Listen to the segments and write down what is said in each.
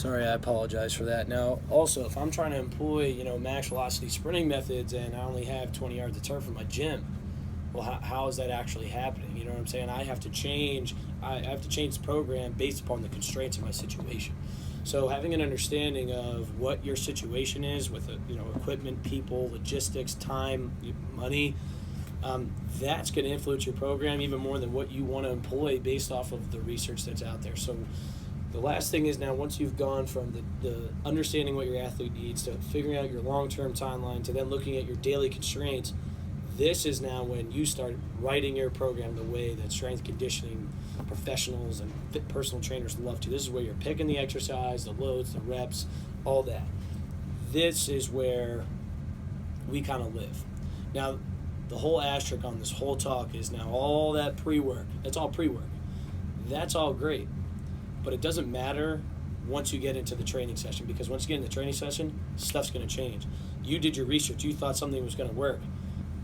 Sorry, I apologize for that. Now, also, if I'm trying to employ, max velocity sprinting methods and I only have 20 yards of turf in my gym, well, how is that actually happening? You know what I'm saying? I have to change. I have to change the program based upon the constraints of my situation. So having an understanding of what your situation is with, equipment, people, logistics, time, money, that's going to influence your program even more than what you want to employ based off of the research that's out there. So the last thing is, now once you've gone from the understanding what your athlete needs to figuring out your long-term timeline to then looking at your daily constraints, this is now when you start writing your program the way that strength conditioning professionals and fit personal trainers love to. This is where you're picking the exercise, the loads, the reps, all that. This is where we kind of live. Now, the whole asterisk on this whole talk is now all that pre-work. That's all pre-work. That's all great. But it doesn't matter once you get into the training session, because once you get in the training session, stuff's going to change. You did your research. You thought something was going to work.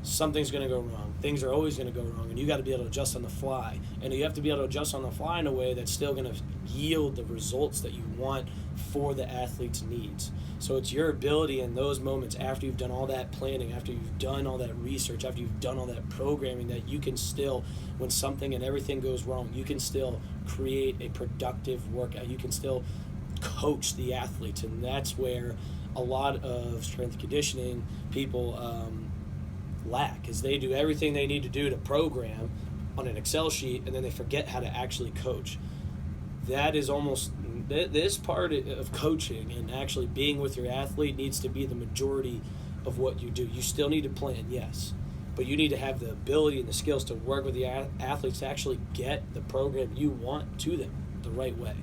Something's going to go wrong. Things are always going to go wrong, and you got to be able to adjust on the fly. And you have to be able to adjust on the fly in a way that's still going to yield the results that you want for the athlete's needs. So it's your ability in those moments, after you've done all that planning, after you've done all that research, after you've done all that programming, that you can still, when something and everything goes wrong, you can still create a productive workout. You can still coach the athletes, and that's where a lot of strength conditioning people lack, is they do everything they need to do to program on an Excel sheet, and then they forget how to actually coach. That is almost, this part of coaching and actually being with your athlete needs to be the majority of what you do. You still need to plan, yes, but you need to have the ability and the skills to work with the athletes to actually get the program you want to them the right way.